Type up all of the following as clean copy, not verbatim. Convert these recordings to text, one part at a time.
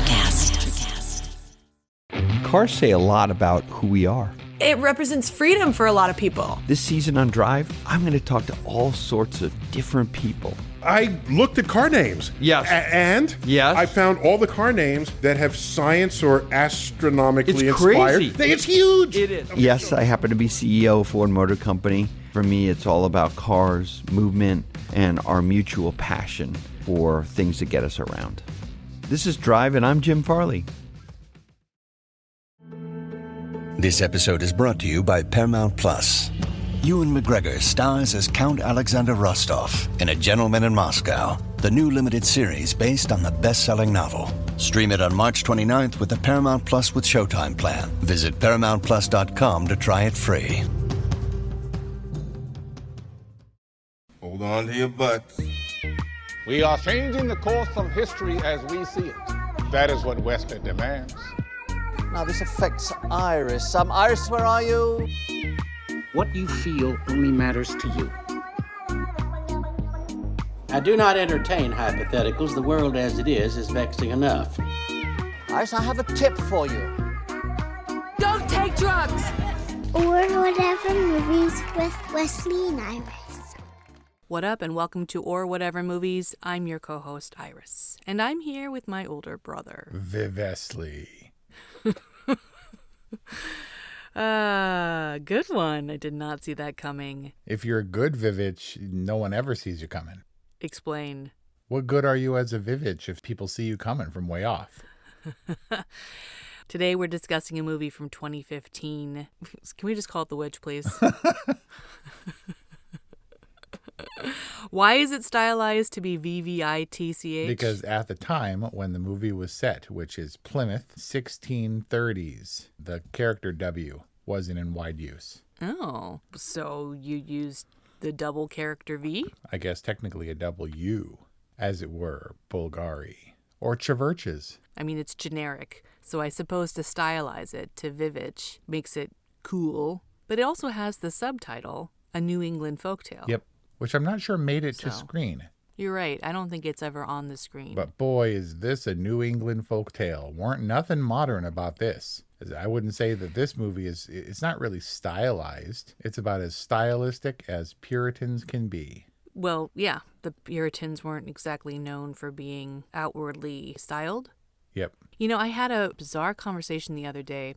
VVITCH. Cars say a lot about who we are. It represents freedom for a lot of people. This season on Drive, I'm going to talk to all sorts of different people. I looked at car names. Yes. And yes. I found all the car names that have science or astronomically it's inspired. Crazy. It's huge. It is. Yes, I happen to be CEO of Ford Motor Company. For me, it's all about cars, movement, and our mutual passion for things that get us around. This is Drive, and I'm Jim Farley. This episode is brought to you by Paramount Plus. Ewan McGregor stars as Count Alexander Rostov in A Gentleman in Moscow, the new limited series based on the best-selling novel. Stream it on March 29th with the Paramount Plus with Showtime plan. Visit ParamountPlus.com to try it free. Hold on to your butts. We are changing the course of history as we see it. That is what Western demands. Now, this affects Iris. Iris, where are you? What you feel only matters to you. I do not entertain hypotheticals. The world as it is vexing enough. Iris, I have a tip for you. Don't take drugs! Or Whatever Movies with Wesley and Iris. What up, and welcome to Or Whatever Movies. I'm your co-host, Iris. And I'm here with my older brother. Vivesli. Good one. I did not see that coming. If you're a good VVITCH, no one ever sees you coming. Explain. What good are you as a VVITCH if people see you coming from way off? Today we're discussing a movie from 2015. Can we just call it The Witch, please? Why is it stylized to be VVITCH? Because at the time when the movie was set, which is Plymouth 1630s, the character W wasn't in wide use. Oh, so you used the double character V? I guess technically a W, as it were, Bulgari. Or Chaverches. I mean, it's generic, so I suppose to stylize it to VVITCH makes it cool. But it also has the subtitle, A New England Folktale. Yep. Which I'm not sure made it to screen. You're right. I don't think it's ever on the screen. But boy, is this a New England folktale. Weren't nothing modern about this. I wouldn't say that this movie it's not really stylized. It's about as stylistic as Puritans can be. Well, yeah. The Puritans weren't exactly known for being outwardly styled. Yep. You know, I had a bizarre conversation the other day.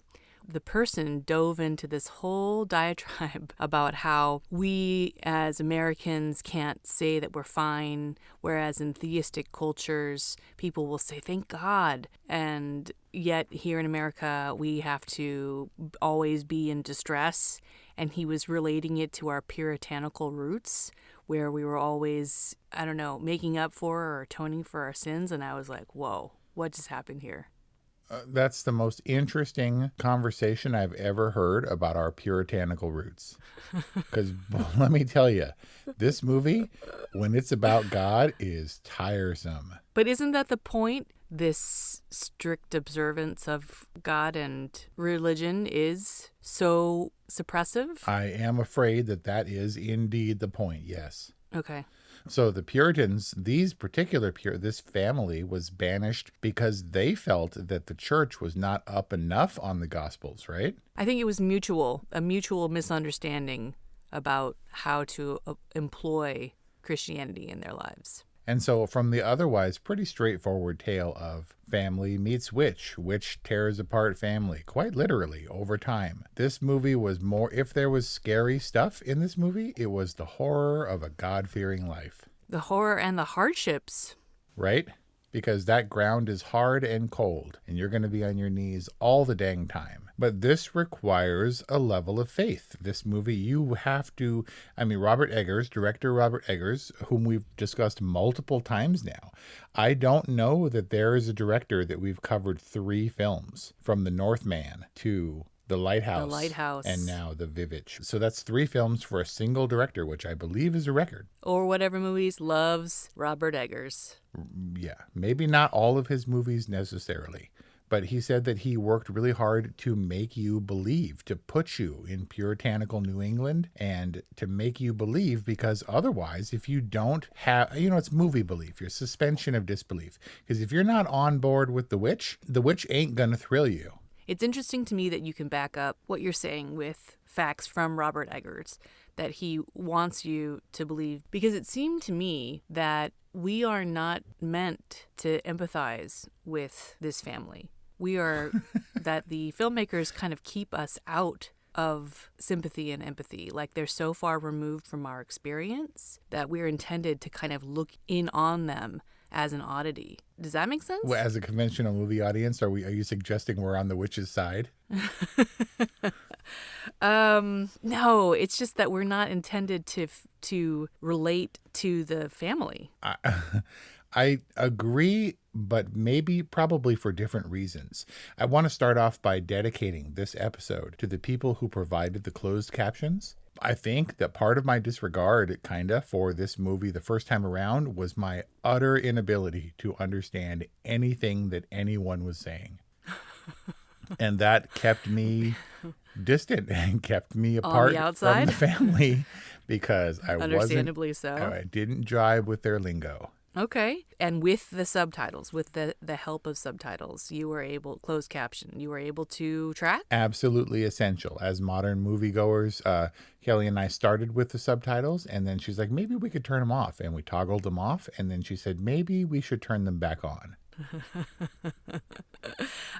The person dove into this whole diatribe about how we as Americans can't say that we're fine, whereas in theistic cultures, people will say, thank God. And yet here in America, we have to always be in distress. And he was relating it to our puritanical roots, where we were always, I don't know, making up for or atoning for our sins. And I was like, whoa, what just happened here? That's the most interesting conversation I've ever heard about our puritanical roots. Because let me tell you, this movie, when it's about God, is tiresome. But isn't that the point? This strict observance of God and religion is so suppressive? I am afraid that is indeed the point, yes. Okay. So the Puritans, this family was banished because they felt that the church was not up enough on the Gospels, right? I think it was a mutual misunderstanding about how to employ Christianity in their lives. And so from the otherwise pretty straightforward tale of family meets witch tears apart family, quite literally, over time. This movie was more, if there was scary stuff in this movie, it was the horror of a God-fearing life. The horror and the hardships. Right? Because that ground is hard and cold, and you're going to be on your knees all the dang time. But this requires a level of faith. This movie, you have to, director Robert Eggers, whom we've discussed multiple times now. I don't know that there is a director that we've covered 3 films, from The Northman to The Lighthouse, and now The VVITCH. So that's 3 films for a single director, which I believe is a record. Or Whatever Movies loves Robert Eggers. Yeah, maybe not all of his movies necessarily, But he said that he worked really hard to make you believe, to put you in puritanical New England and to make you believe, because otherwise, if you don't have, it's movie belief, your suspension of disbelief. Because if you're not on board with the witch ain't going to thrill you. It's interesting to me that you can back up what you're saying with facts from Robert Eggers, that he wants you to believe, because it seemed to me that we are not meant to empathize with this family. We are, that the filmmakers kind of keep us out of sympathy and empathy. Like they're so far removed from our experience that we're intended to kind of look in on them as an oddity. Does that make sense? Well, as a conventional movie audience, are you suggesting we're on the witch's side? No, it's just that we're not intended to relate to the family. I agree, but probably for different reasons. I want to start off by dedicating this episode to the people who provided the closed captions. I think that part of my disregard, for this movie the first time around was my utter inability to understand anything that anyone was saying. And that kept me distant and kept me apart from the family because I didn't jive with their lingo. Okay. And with the subtitles, with the help of subtitles, closed caption, you were able to track? Absolutely essential. As modern moviegoers, Kelly and I started with the subtitles, and then she's like, maybe we could turn them off. And we toggled them off, and then she said, maybe we should turn them back on.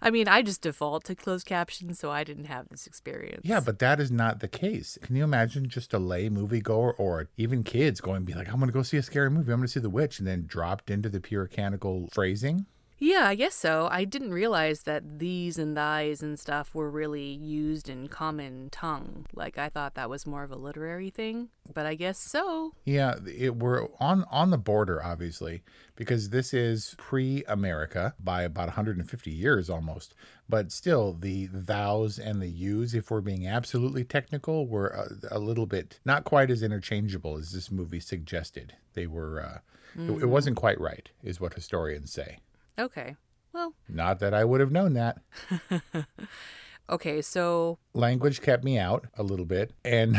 I mean, I just default to closed captions, so I didn't have this experience. Yeah, but that is not the case. Can you imagine just a lay moviegoer or even kids going and be like, I'm going to go see a scary movie, I'm going to see The Witch, and then dropped into the puritanical phrasing? Yeah, I guess so. I didn't realize that these and thys and stuff were really used in common tongue. Like, I thought that was more of a literary thing, but I guess so. Yeah, we're on the border, obviously, because this is pre-America by about 150 years almost. But still, the thous and the yous, if we're being absolutely technical, were a little bit not quite as interchangeable as this movie suggested. They were, it wasn't quite right, is what historians say. Okay, well. Not that I would have known that. Okay, so. Language kept me out a little bit, and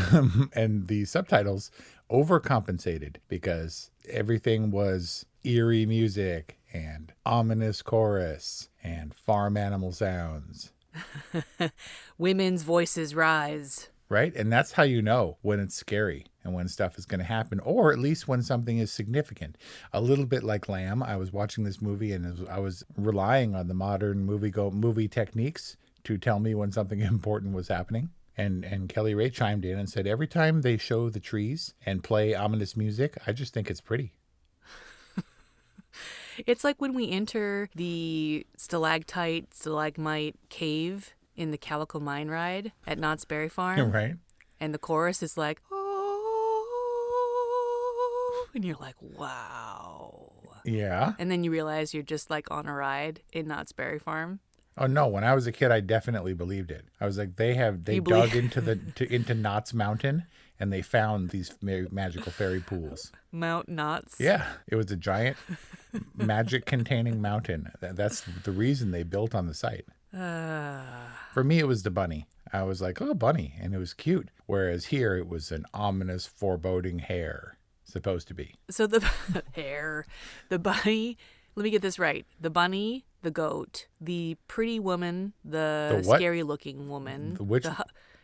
the subtitles overcompensated because everything was eerie music and ominous chorus and farm animal sounds. Women's voices rise. Right? And that's how you know when it's scary and when stuff is going to happen, or at least when something is significant. A little bit like Lamb, I was watching this movie and I was relying on the modern movie techniques to tell me when something important was happening. And Kelly Ray chimed in and said, every time they show the trees and play ominous music, I just think it's pretty. It's like when we enter the stalagmite cave in the Calico Mine Ride at Knott's Berry Farm. Right. And the chorus is like, oh, and you're like, wow. Yeah. And then you realize you're just like on a ride in Knott's Berry Farm. Oh no! When I was a kid, I definitely believed it. I was like, they dug into Knott's Mountain, and they found these magical fairy pools. Mount Knott's. Yeah, it was a giant magic-containing mountain. That's the reason they built on the site. For me, it was the bunny. I was like, oh, bunny, and it was cute. Whereas here, it was an ominous, foreboding hare, supposed to be. So the hare, the bunny. Let me get this right. The bunny, the goat, the pretty woman, the scary-looking woman,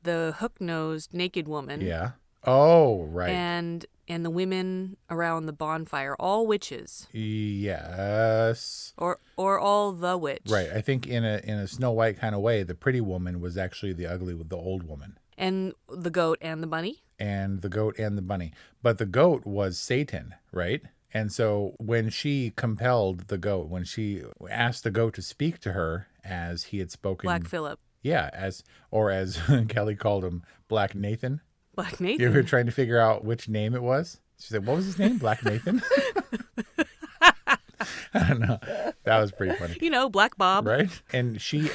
the hook-nosed naked woman. Yeah. Oh, right. And the women around the bonfire, all witches. Yes. Or all the witch. Right. I think in a Snow White kind of way, the pretty woman was actually the old woman. And the goat and the bunny? And the goat and the bunny. But the goat was Satan, right? And so when she compelled the goat, when she asked the goat to speak to her as he had spoken. Black Phillip. Yeah, as Kelly called him, Black Nathan. Black Nathan? You were trying to figure out which name it was? She said, what was his name? Black Nathan? I don't know. That was pretty funny. Black Bob. Right? And she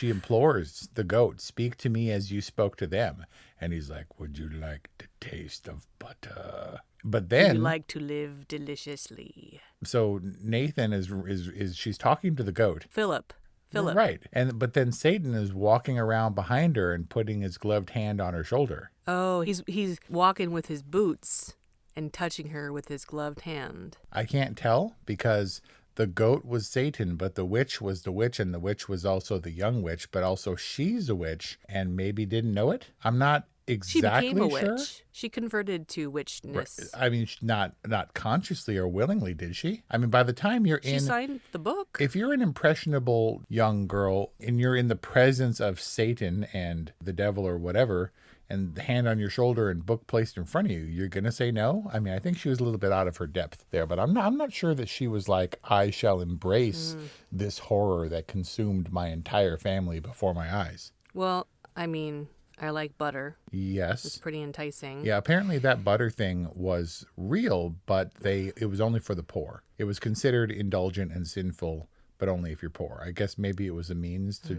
implores the goat, speak to me as you spoke to them. And he's like, would you like the taste of butter? But then, would you like to live deliciously? So Nathan is she's talking to the goat. Philip Philip. Right. But then Satan is walking around behind her and putting his gloved hand on her shoulder. Oh, he's walking with his boots and touching her with his gloved hand. I can't tell because the goat was Satan, but the witch was the witch, and the witch was also the young witch, but also she's a witch and maybe didn't know it. I'm not exactly she became a sure. witch. She converted to witchness. I mean, not consciously or willingly, did she? I mean, by the time She signed the book. If you're an impressionable young girl and you're in the presence of Satan and the devil or whatever, and the hand on your shoulder and book placed in front of you, you're going to say no? I mean, I think she was a little bit out of her depth there, but I'm not sure that she was like, I shall embrace this horror that consumed my entire family before my eyes. Well, I mean, I like butter. Yes. It's pretty enticing. Yeah, apparently that butter thing was real, but it was only for the poor. It was considered indulgent and sinful, but only if you're poor. I guess maybe it was a means to,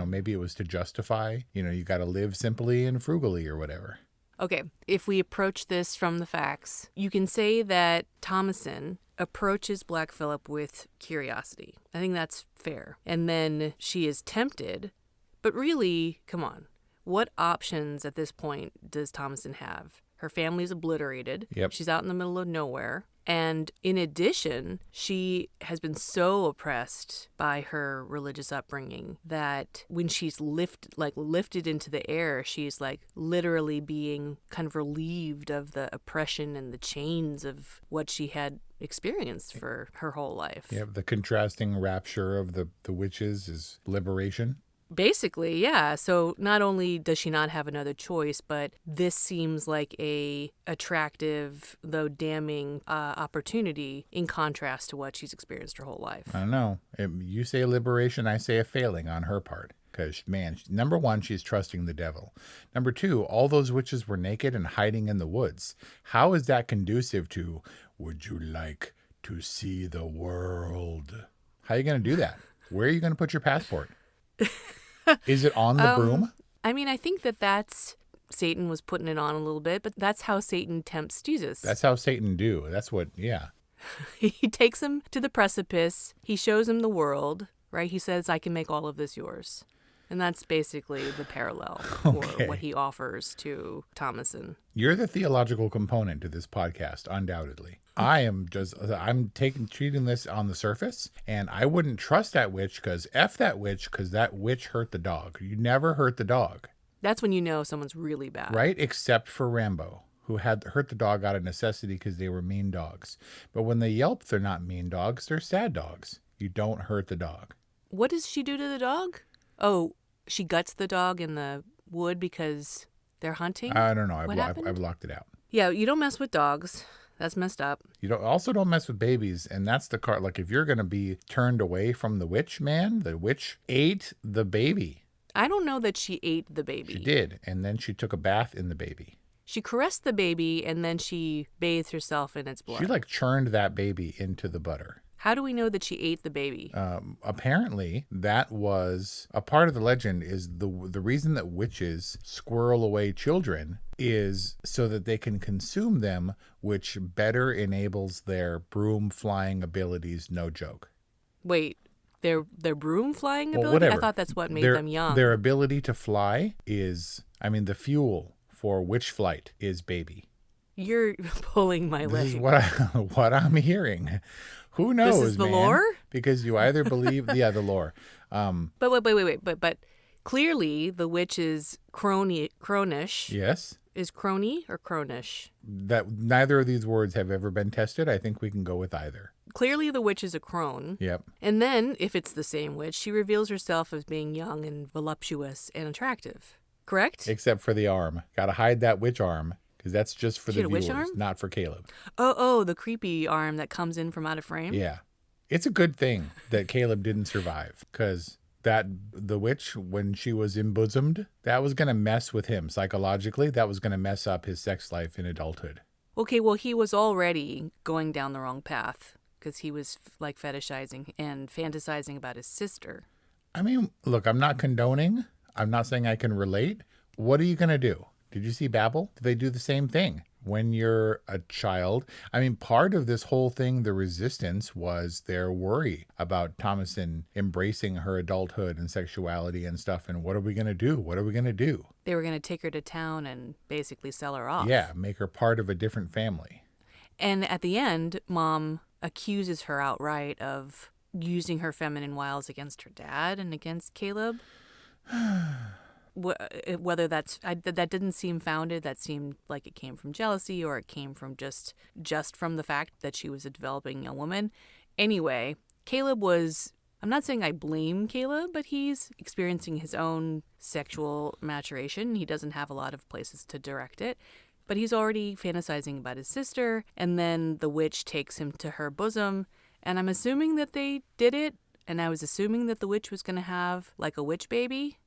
maybe it was to justify, you got to live simply and frugally or whatever. Okay, if we approach this from the facts, you can say that Thomasin approaches Black Phillip with curiosity. I think that's fair. And then she is tempted, but really, come on. What options at this point does Thomasin have? Her family's obliterated. Yep. She's out in the middle of nowhere. And in addition, she has been so oppressed by her religious upbringing that when she's lifted into the air, she's like literally being kind of relieved of the oppression and the chains of what she had experienced for her whole life. Yeah, the contrasting rapture of the witches is liberation. Basically, yeah. So not only does she not have another choice, but this seems like a attractive, though damning, opportunity in contrast to what she's experienced her whole life. I don't know. You say liberation, I say a failing on her part. Because, man, number one, she's trusting the devil. Number two, all those witches were naked and hiding in the woods. How is that conducive to, would you like to see the world? How are you going to do that? Where are you going to put your passport? Is it on the broom? I mean, I think that's Satan was putting it on a little bit, but that's how Satan tempts Jesus. That's how Satan do. That's what, yeah. He takes him to the precipice. He shows him the world, right? He says, I can make all of this yours. And that's basically the parallel for what he offers to Thomasin. You're the theological component to this podcast, undoubtedly. I'm treating this on the surface, and I wouldn't trust that witch because that witch hurt the dog. You never hurt the dog. That's when you know someone's really bad. Right? Except for Rambo, who had hurt the dog out of necessity because they were mean dogs. But when they yelp, they're not mean dogs. They're sad dogs. You don't hurt the dog. What does she do to the dog? Oh, she guts the dog in the wood because they're hunting? I don't know. I've blocked it out. Yeah, you don't mess with dogs. That's messed up. You don't mess with babies, and that's the card. Like, if you're going to be turned away from the witch, man, the witch ate the baby. I don't know that she ate the baby. She did, and then she took a bath in the baby. She caressed the baby, and then she bathed herself in its blood. She, churned that baby into the butter. How do we know that she ate the baby? Apparently, that was a part of the legend. Is the reason that witches squirrel away children is so that they can consume them, which better enables their broom flying abilities. No joke. Wait, their broom flying ability? Whatever. I thought that's what made them young. Their ability to fly is, the fuel for witch flight is baby. You're pulling my leg. This is what I'm hearing. Who knows, This is the man? lore? Because you either believe, the lore. But wait. But clearly the witch is cronish. Yes. Is crony or cronish? That neither of these words have ever been tested. I think we can go with either. Clearly the witch is a crone. Yep. And then, if it's the same witch, she reveals herself as being young and voluptuous and attractive. Correct? Except for the arm. Got to hide that witch arm. Because that's just for the viewers, not for Caleb. Oh, the creepy arm that comes in from out of frame? Yeah. It's a good thing that Caleb didn't survive. Because the witch, when she was embosomed, that was going to mess with him psychologically. That was going to mess up his sex life in adulthood. Okay, well, he was already going down the wrong path. Because he was fetishizing and fantasizing about his sister. Look, I'm not condoning. I'm not saying I can relate. What are you going to do? Did you see Babel? Did they do the same thing? when you're a child. I mean, part of this whole thing, the resistance, was their worry about Thomasin embracing her adulthood and sexuality and stuff. And what are we going to do? What are we going to do? They were going to take her to town and basically sell her off. Yeah, make her part of a different family. And at the end, Mom accuses her outright of using her feminine wiles against her dad and against Caleb. Whether that didn't seem founded, that seemed like it came from jealousy, or it came from just from the fact that she was a developing young woman. Anyway, Caleb was, I'm not saying I blame Caleb, but he's experiencing his own sexual maturation. He doesn't have a lot of places to direct it, but he's already fantasizing about his sister, and then the witch takes him to her bosom, and I'm assuming that they did it, and I was assuming that the witch was going to have like a witch baby.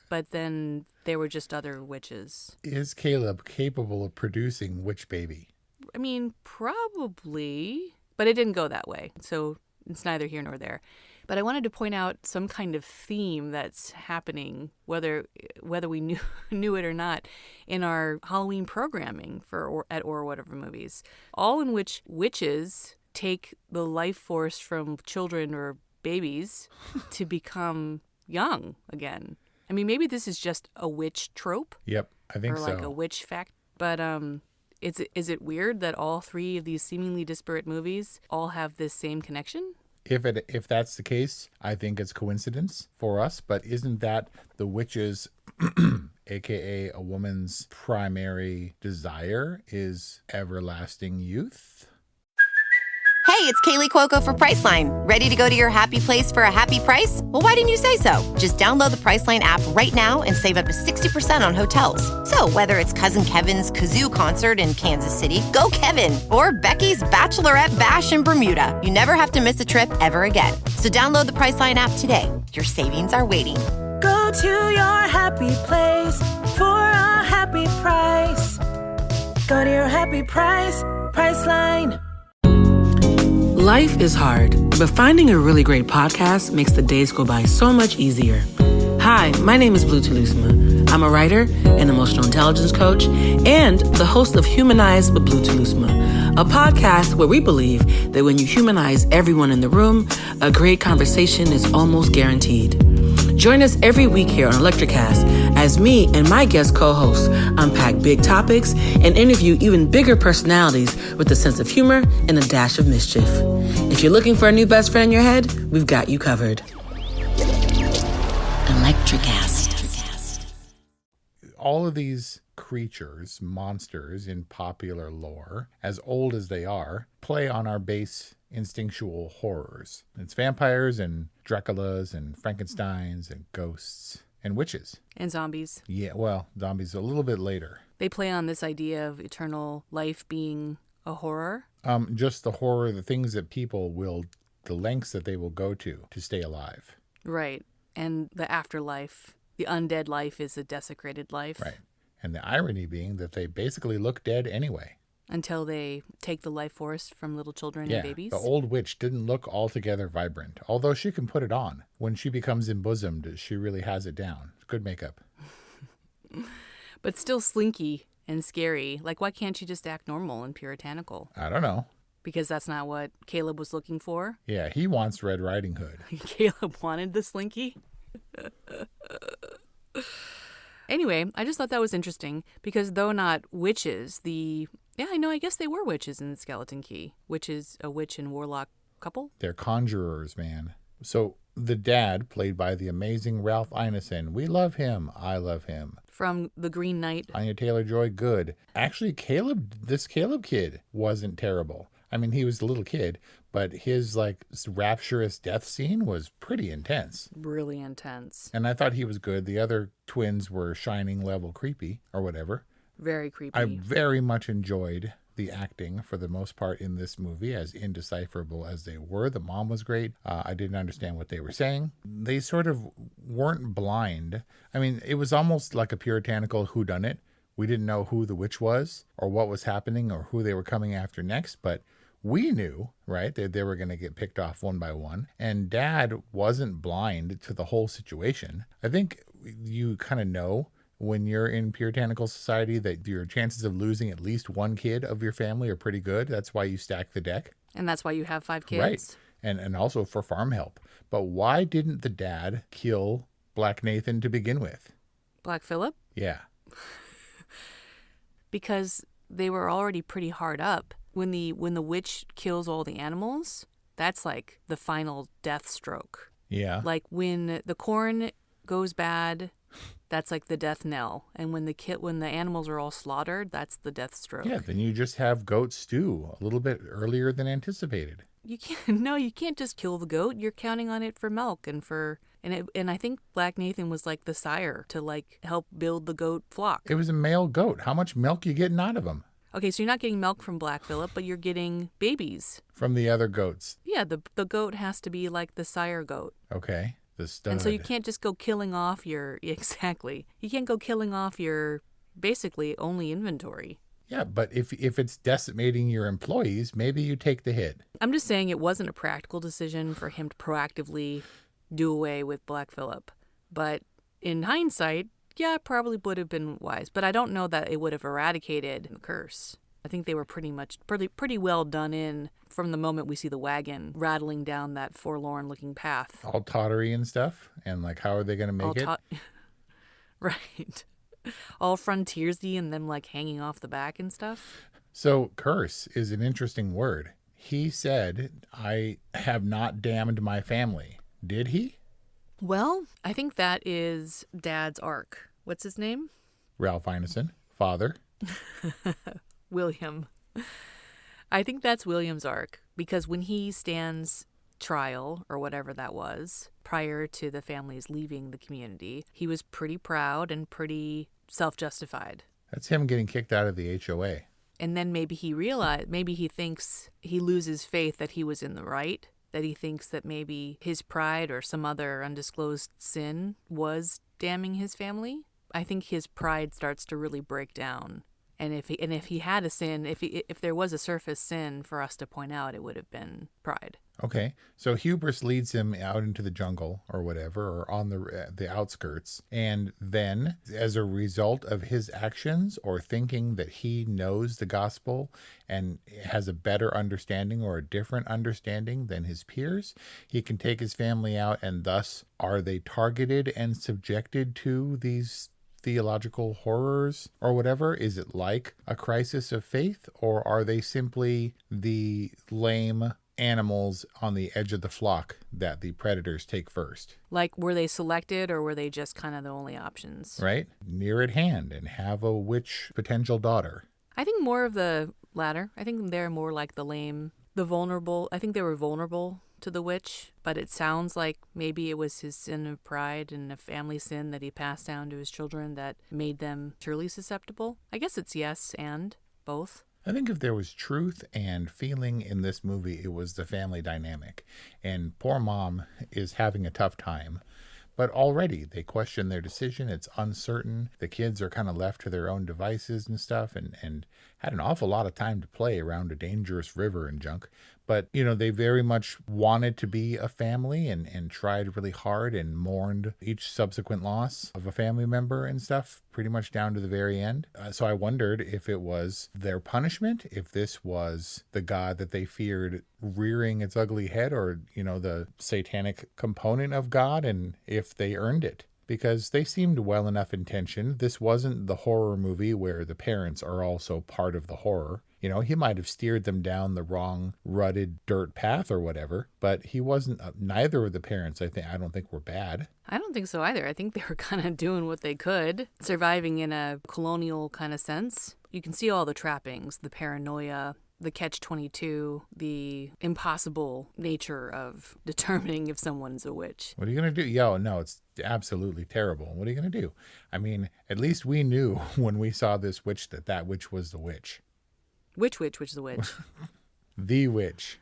But then there were just other witches. Is Caleb capable of producing witch baby? I mean, probably, but it didn't go that way. So it's neither here nor there. But I wanted to point out some kind of theme that's happening, whether we knew it or not, in our Halloween programming at Or Whatever Movies, all in which witches take the life force from children or babies to become young again. I mean, maybe this is just a witch trope. Yep, I think so. Or like a witch fact. But is it weird that all three of these seemingly disparate movies all have this same connection? If that's the case, I think it's coincidence for us. But isn't that the witch's, aka a woman's primary desire, is everlasting youth? Hey, it's Kaylee Cuoco for Priceline. Ready to go to your happy place for a happy price? Well, why didn't you say so? Just download the Priceline app right now and save up to 60% on hotels. So whether it's Cousin Kevin's Kazoo Concert in Kansas City, go Kevin, or Becky's Bachelorette Bash in Bermuda, you never have to miss a trip ever again. So download the Priceline app today. Your savings are waiting. Go to your happy place for a happy price. Go to your happy price, Priceline. Life is hard, but finding a really great podcast makes the days go by so much easier. Hi, my name is Blue Telusma. I'm a writer, an emotional intelligence coach, and the host of Humanize with Blue Telusma, a podcast where we believe that when you humanize everyone in the room, a great conversation is almost guaranteed. Join us every week here on Electricast as me and my guest co-hosts unpack big topics and interview even bigger personalities with a sense of humor and a dash of mischief. If you're looking for a new best friend in your head, we've got you covered. Electricast. All of these creatures, monsters in popular lore, as old as they are, play on our base instinctual horrors. It's vampires and Draculas and Frankensteins and ghosts and witches. And zombies. Yeah, well, zombies a little bit later. They play on this idea of eternal life being a horror. Just the horror, the things that people will, the lengths that they will go to stay alive. Right. And the afterlife, the undead life is a desecrated life. Right. And the irony being that they basically look dead anyway. Until they take the life force from little children and babies. The old witch didn't look altogether vibrant, although she can put it on. When she becomes embosomed, she really has it down. Good makeup. But still slinky and scary. Like, why can't she just act normal and puritanical? I don't know. Because that's not what Caleb was looking for? Yeah, he wants Red Riding Hood. Caleb wanted the slinky? Anyway, I just thought that was interesting because though not witches, I guess they were witches in the Skeleton Key, which is a witch and warlock couple. They're conjurers, man. So the dad, played by the amazing Ralph Ineson, we love him. I love him. From The Green Knight. Anya Taylor-Joy, good. Actually, this Caleb kid wasn't terrible. I mean, he was a little kid, but his rapturous death scene was pretty intense. Really intense. And I thought he was good. The other twins were Shining level creepy or whatever. Very creepy. I very much enjoyed the acting for the most part in this movie, as indecipherable as they were. The mom was great. I didn't understand what they were saying. They sort of weren't blind. I mean, it was almost like a puritanical whodunit. We didn't know who the witch was or what was happening or who they were coming after next, but we knew, right, that they were going to get picked off one by one. And Dad wasn't blind to the whole situation. I think you kind of know when you're in puritanical society that your chances of losing at least one kid of your family are pretty good. That's why you stack the deck. And that's why you have 5 kids. Right. And also for farm help. But why didn't the dad kill Black Nathan to begin with? Black Phillip? Yeah. Because they were already pretty hard up. When the witch kills all the animals, that's like the final death stroke. Yeah. Like when the corn goes bad, that's like the death knell. And when the animals are all slaughtered, that's the death stroke. Yeah, then you just have goat stew a little bit earlier than anticipated. You can't just kill the goat. You're counting on it for milk and I think Black Nathan was like the sire to like help build the goat flock. It was a male goat. How much milk you getting out of him? Okay, so you're not getting milk from Black Phillip, but you're getting babies. From the other goats. Yeah, the goat has to be like the sire goat. Okay, the stud. And so you can't just go killing off exactly. You can't go killing off your basically only inventory. Yeah, but if it's decimating your employees, maybe you take the hit. I'm just saying it wasn't a practical decision for him to proactively do away with Black Phillip. But in hindsight, yeah, it probably would have been wise. But I don't know that it would have eradicated the curse. I think they were pretty well done in from the moment we see the wagon rattling down that forlorn-looking path. All tottery and stuff? And like, how are they going to make it? Right. All frontiersy and them like hanging off the back and stuff. So curse is an interesting word. He said, I have not damned my family. Did he? Well, I think that is Dad's arc. What's his name? Ralph Ineson, father. William. I think that's William's arc because when he stands trial or whatever that was prior to the families leaving the community, he was pretty proud and pretty self-justified. That's him getting kicked out of the HOA. And then maybe he thinks he loses faith that he was in the right, that he thinks that maybe his pride or some other undisclosed sin was damning his family. I think his pride starts to really break down. And if he had a sin, if there was a surface sin for us to point out, it would have been pride. Okay, so hubris leads him out into the jungle or whatever, or on the outskirts, and then as a result of his actions or thinking that he knows the gospel and has a better understanding or a different understanding than his peers, he can take his family out, and thus are they targeted and subjected to these theological horrors or whatever? Is it like a crisis of faith, or are they simply the lame animals on the edge of the flock that the predators take first? Like, were they selected or were they just kind of the only options? Right? Near at hand and have a witch potential daughter. I think more of the latter. I think they're more like the lame, the vulnerable. I think they were vulnerable to the witch, but it sounds like maybe it was his sin of pride and a family sin that he passed down to his children that made them truly susceptible. I guess it's yes and both. I think if there was truth and feeling in this movie, it was the family dynamic. And poor mom is having a tough time. But already they question their decision. It's uncertain. The kids are kind of left to their own devices and stuff and had an awful lot of time to play around a dangerous river and junk. But, you know, they very much wanted to be a family and tried really hard and mourned each subsequent loss of a family member and stuff pretty much down to the very end. So I wondered if it was their punishment, if this was the God that they feared rearing its ugly head, or, you know, the satanic component of God, and if they earned it. Because they seemed well enough intentioned. This wasn't the horror movie where the parents are also part of the horror. You know, he might have steered them down the wrong rutted dirt path or whatever, but he wasn't. Neither of the parents, I don't think were bad. I don't think so either. I think they were kind of doing what they could, surviving in a colonial kind of sense. You can see all the trappings, the paranoia, the catch-22, the impossible nature of determining if someone's a witch. What are you going to do? Yo, no, it's absolutely terrible. What are you going to do? I mean, at least we knew when we saw this witch that witch was the witch. Which witch was the witch? The witch.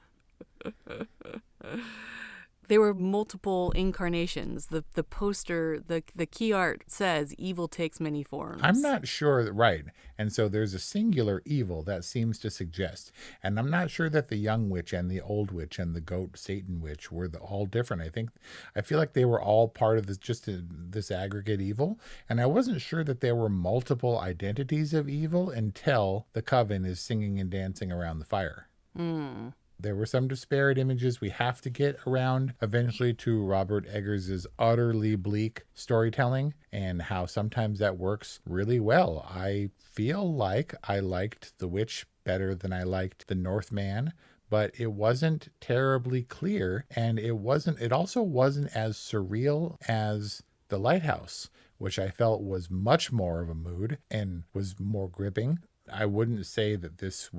There were multiple incarnations. The poster, the key art says evil takes many forms. I'm not sure, right. And so there's a singular evil that seems to suggest. And I'm not sure that the young witch and the old witch and the goat Satan witch were all different. I feel like they were all part of this aggregate evil. And I wasn't sure that there were multiple identities of evil until the coven is singing and dancing around the fire. There were some disparate images we have to get around eventually to Robert Eggers' utterly bleak storytelling and how sometimes that works really well. I feel like I liked The Witch better than I liked The Northman, but it wasn't terribly clear, and it also wasn't as surreal as The Lighthouse, which I felt was much more of a mood and was more gripping. I wouldn't say that this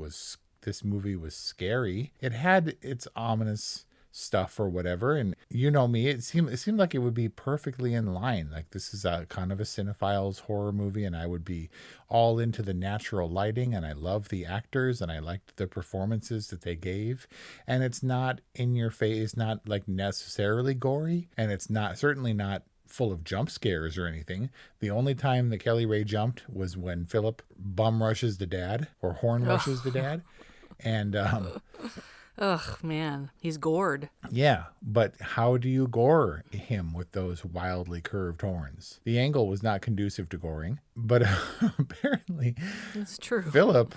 movie was scary. It had its ominous stuff or whatever, and you know me, it seemed like it would be perfectly in line. Like, this is a kind of a cinephile's horror movie, and I would be all into the natural lighting, and I love the actors, and I liked the performances that they gave. And it's not in your face, it's not like necessarily gory, and it's certainly not full of jump scares or anything. The only time that Kelly Ray jumped was when Philip bum rushes the dad or horn rushes the dad. And ugh, man, he's gored. Yeah, but how do you gore him with those wildly curved horns? The angle was not conducive to goring, but apparently it's true. Philip,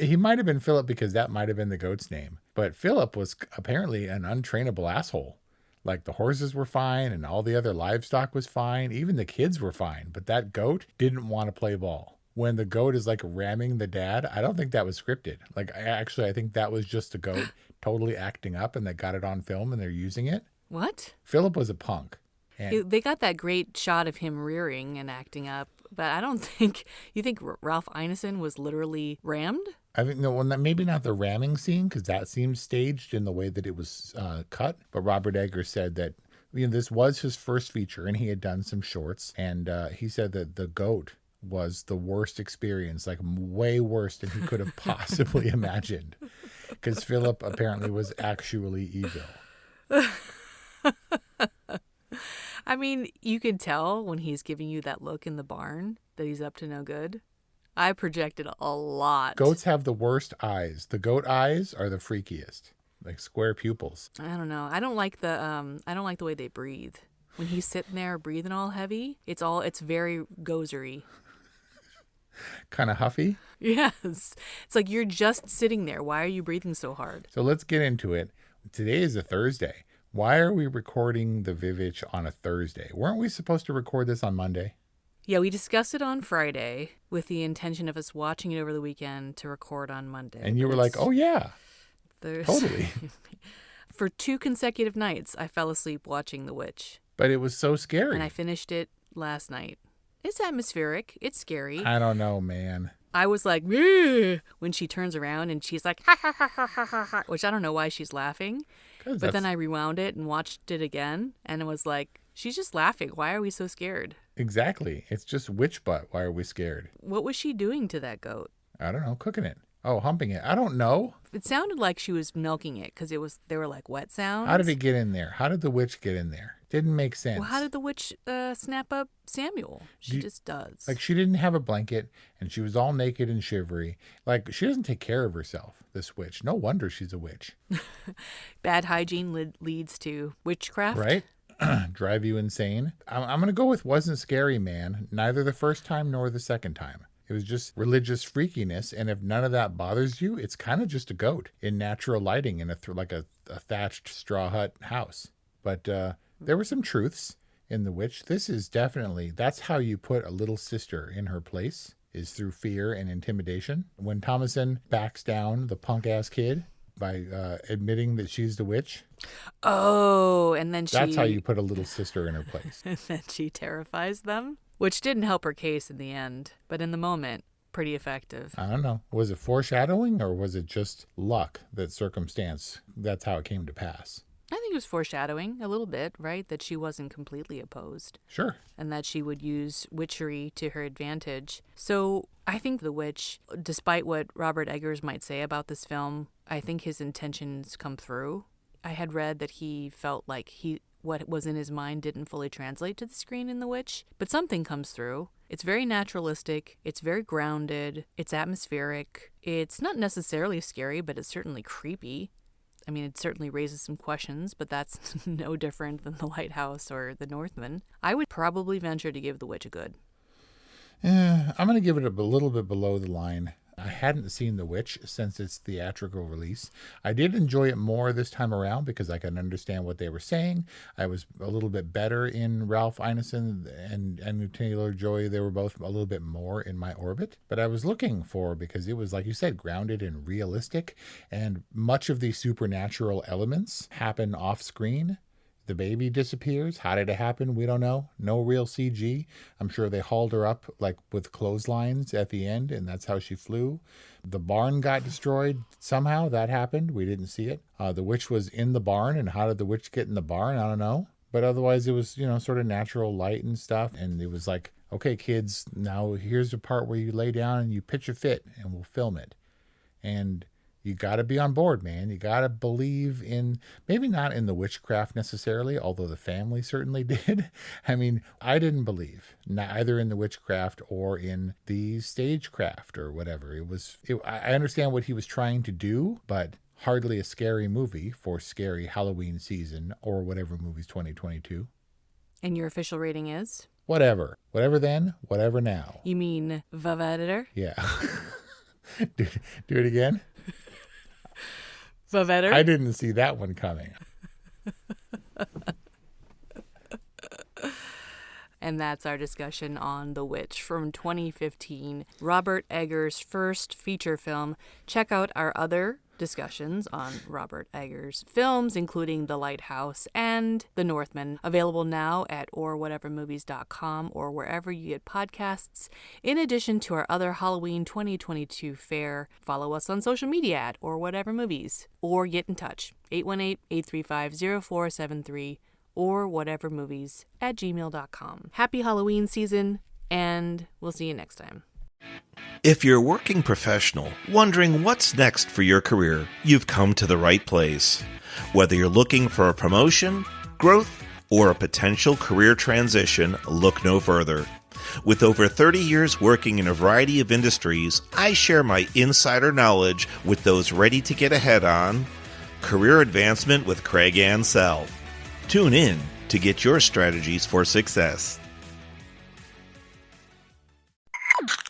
he might have been Philip because that might have been the goat's name, but Philip was apparently an untrainable asshole. Like, the horses were fine and all the other livestock was fine. Even the kids were fine, but that goat didn't want to play ball. When the goat is like ramming the dad, I don't think that was scripted. Like, I think that was just the goat totally acting up, and they got it on film and they're using it. What? Philip was a punk. They got that great shot of him rearing and acting up, but I don't think... You think Ralph Ineson was literally rammed? I think, no, maybe not the ramming scene, because that seems staged in the way that it was cut. But Robert Eggers said that this was his first feature, and he had done some shorts, and he said that the goat was the worst experience, like way worse than he could have possibly imagined, because Philip apparently was actually evil. I mean, you can tell when he's giving you that look in the barn that he's up to no good. I projected a lot. Goats have the worst eyes. The goat eyes are the freakiest, like square pupils. I don't know. I don't like the way they breathe. When he's sitting there breathing all heavy, it's very gozery. Kind of huffy? Yes. It's like you're just sitting there. Why are you breathing so hard? So let's get into it. Today is a Thursday. Why are we recording the VVITCH on a Thursday? Weren't we supposed to record this on Monday? Yeah, we discussed it on Friday with the intention of us watching it over the weekend to record on Monday. And you were like, oh yeah, totally. For 2 consecutive nights, I fell asleep watching The Witch. But it was so scary. And I finished it last night. It's atmospheric. It's scary. I don't know, man. I was like, "Meh," when she turns around and she's like, ha, ha, ha, ha, ha, ha, ha, which I don't know why she's laughing. But then I rewound it and watched it again, and it was like, she's just laughing. Why are we so scared? Exactly. It's just witch butt. Why are we scared? What was she doing to that goat? I don't know. Cooking it. Oh, humping it. I don't know. It sounded like she was milking it because they were like wet sounds. How did it get in there? How did the witch get in there? Didn't make sense. Well, how did the witch snap up Samuel? She just does. Like, she didn't have a blanket and she was all naked and shivery. Like, she doesn't take care of herself, this witch. No wonder she's a witch. Bad hygiene leads to witchcraft. Right? Drive you insane. I'm going to go with wasn't scary, man. Neither the first time nor the second time. It was just religious freakiness, and if none of that bothers you, it's kind of just a goat in natural lighting in a thatched straw hut house. But there were some truths in The Witch. This is definitely, that's how you put a little sister in her place, is through fear and intimidation. When Thomason backs down the punk-ass kid by admitting that she's the witch. Oh, and then that's how you put a little sister in her place. And then she terrifies them. Which didn't help her case in the end, but in the moment, pretty effective. I don't know. Was it foreshadowing or was it just luck, that circumstance? That's how it came to pass. I think it was foreshadowing a little bit, right? That she wasn't completely opposed. Sure. And that she would use witchery to her advantage. So I think The Witch, despite what Robert Eggers might say about this film, I think his intentions come through. I had read that he felt like what was in his mind didn't fully translate to the screen in The Witch, but something comes through. It's very naturalistic, it's very grounded, it's atmospheric. It's not necessarily scary, but it's certainly creepy. I mean, it certainly raises some questions, but that's no different than The Lighthouse or The Northman. I would probably venture to give The Witch a good. I'm going to give it a little bit below the line. I hadn't seen The Witch since its theatrical release. I did enjoy it more this time around because I could understand what they were saying. I was a little bit better in Ralph Ineson and Anya Taylor-Joy. They were both a little bit more in my orbit. But I was looking for, because it was, like you said, grounded and realistic, and much of the supernatural elements happen off screen. The baby disappears. How did it happen? We don't know. No real CG. I'm sure they hauled her up like with clotheslines at the end, and that's how she flew. The barn got destroyed. Somehow that happened. We didn't see it. The witch was in the barn, and how did the witch get in the barn? I don't know. But otherwise it was, sort of natural light and stuff. And it was like, okay, kids, now here's the part where you lay down and you pitch a fit and we'll film it. And you got to be on board, man. You got to believe in, maybe not in the witchcraft necessarily, although the family certainly did. I mean, I didn't believe either in the witchcraft or in the stagecraft or whatever. I understand what he was trying to do, but hardly a scary movie for scary Halloween season or whatever movie's 2022. And your official rating is? Whatever. Whatever then, whatever now. You mean VVITCH? Yeah. Do it again? VVITCH? I didn't see that one coming. And that's our discussion on The Witch from 2015, Robert Eggers' first feature film. Check out our other discussions on Robert Eggers' films, including The Lighthouse and The Northman, available now at orwhatevermovies.com or wherever you get podcasts. In addition to our other Halloween 2022 fare, follow us on social media at orwhatevermovies, or get in touch, 818-835-0473, or whatevermovies@gmail.com. Happy Halloween season, and we'll see you next time. If you're a working professional wondering what's next for your career, you've come to the right place. Whether you're looking for a promotion, growth, or a potential career transition, look no further. With over 30 years working in a variety of industries, I share my insider knowledge with those ready to get ahead on Career Advancement with Craig Ansell. Tune in to get your strategies for success.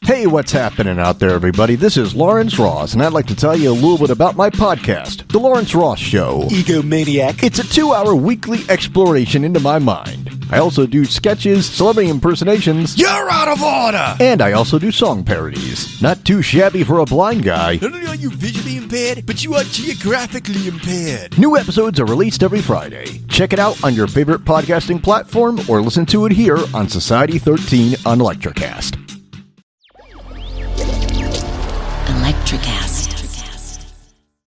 Hey, what's happening out there, everybody? This is Lawrence Ross, and I'd like to tell you a little bit about my podcast, The Lawrence Ross Show. Egomaniac. It's a 2-hour weekly exploration into my mind. I also do sketches, celebrity impersonations. You're out of order! And I also do song parodies. Not too shabby for a blind guy. Not only are you visually impaired, but you are geographically impaired. New episodes are released every Friday. Check it out on your favorite podcasting platform or listen to it here on Society 13 on Electrocast. Electrocast.